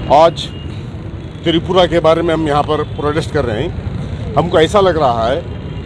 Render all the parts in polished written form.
आज त्रिपुरा के बारे में हम यहाँ पर प्रोटेस्ट कर रहे हैं। हमको ऐसा लग रहा है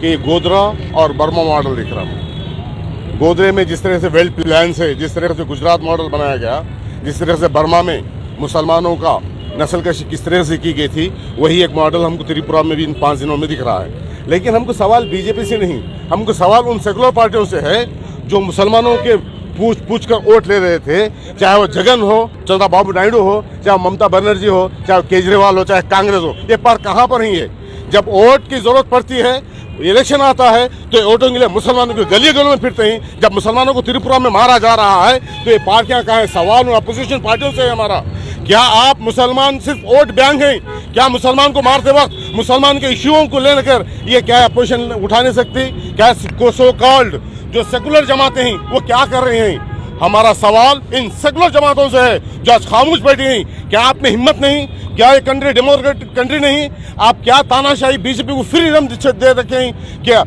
कि गोधरा और बर्मा मॉडल दिख रहा है। गोधरे में जिस तरह से वेल प्लान से, जिस तरह से गुजरात मॉडल बनाया गया, जिस तरह से बर्मा में मुसलमानों का नस्ल कशी किस तरह से की गई थी, वही एक मॉडल हमको त्रिपुरा में भी इन 5 दिनों में दिख रहा है। लेकिन हमको सवाल बीजेपी से नहीं, हमको सवाल उन सेकुलर पार्टियों से है जो मुसलमानों के पूछ कर वोट ले रहे थे, चाहे वो जगन हो, चंद्रबाबू नायडू हो, चाहे ममता बनर्जी हो, चाहे केजरीवाल हो, चाहे कांग्रेस हो। ये पर कहाँ पर ही है? जब वोट की जरूरत पड़ती है, इलेक्शन आता है, तो वोटों के लिए मुसलमानों के गली गलियों में फिरते हैं। जब मुसलमानों को त्रिपुरा में मारा जा रहा है, तो ये पार्टियां कहाँ है? सवाल अपोजिशन पार्टियों से है हमारा। क्या आप मुसलमान सिर्फ वोट बैंक हैं? क्या मुसलमान को मारते वक्त मुसलमान के इश्यूओं को लेकर ये क्या अपोजिशन उठा नहीं सकती? क्या सो कॉल्ड जो सेकुलर जमातें हैं वो क्या कर रहे हैं? हमारा सवाल इन सेकुलर जमातों से है जो आज खामोश बैठी हैं। क्या आप में हिम्मत नहीं? क्या ये कंट्री डेमोक्रेटिक कंट्री नहीं? आप क्या तानाशाही बीजेपी को फ्रीडम दे रखे हैं? क्या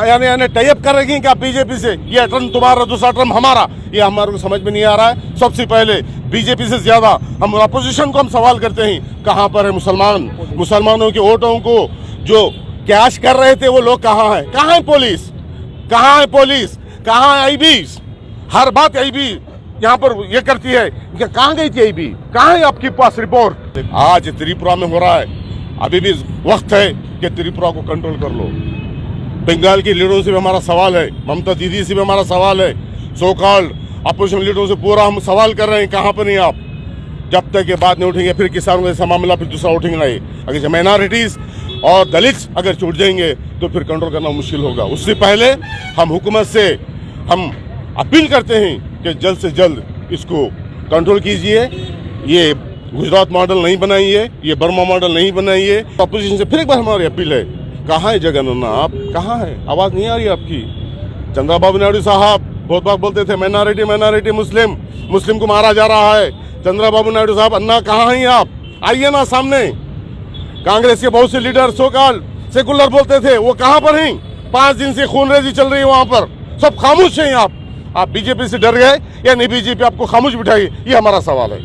यानी टाइप कर रही हैं क्या बीजेपी से? ये टर्म तुम्हारा, दूसरा टर्म हमारा, ये हमारे को समझ में नहीं आ रहा है। सबसे पहले बीजेपी से ज्यादा हम अपोजिशन को हम सवाल करते हैं, कहाँ पर है मुसलमान? मुसलमानों के वोटों को जो कैश कर रहे थे वो लोग कहाँ है? कहाँ है पुलिस? कहाँ है पुलिस? कहाँ है आईबी? हर बात आईबी यहाँ पर ये करती है। कहाँ गई थी आईबी? कहाँ है आपके पास रिपोर्ट? आज त्रिपुरा में हो रहा है, अभी भी वक्त है कि त्रिपुरा को कंट्रोल कर लो। बंगाल के लीडरों से भी हमारा सवाल है, ममता दीदी से भी हमारा सवाल है, सो कॉल्ड अपोजिशन लीडरों से पूरा हम सवाल कर रहे हैं, कहाँ पर नहीं आप? जब तक ये बात नहीं उठेंगे, फिर किसानों का ऐसा मामला फिर दूसरा उठेंगे नहीं। अगर माइनॉरिटीज और दलित अगर छूट जाएंगे तो फिर कंट्रोल करना मुश्किल होगा। उससे पहले हम हुकूमत से हम अपील करते हैं कि जल्द से जल्द इसको कंट्रोल कीजिए। ये गुजरात मॉडल नहीं बनाइए, ये बर्मा मॉडल नहीं बनाइए। अपोजिशन से फिर एक बार हमारी अपील है, कहाँ है जगन? आप कहाँ है? आवाज़ नहीं आ रही आपकी। चंद्रबाबू नायडू साहब बहुत बार बोलते थे माइनॉरिटी माइनॉरिटी, मुस्लिम मुस्लिम को मारा जा रहा है। चंद्रबाबू नायडू साहब, अन्ना कहाँ हैं आप? आइए ना सामने। कांग्रेस के बहुत से लीडर सो कॉल्ड सेकुलर बोलते थे, वो कहाँ पर हैं? 5 दिन से खूनरेजी चल रही है वहाँ पर, सब खामोश हैं। आप बीजेपी से डर गए या नहीं? बीजेपी आपको खामोश बिठाई? ये हमारा सवाल है।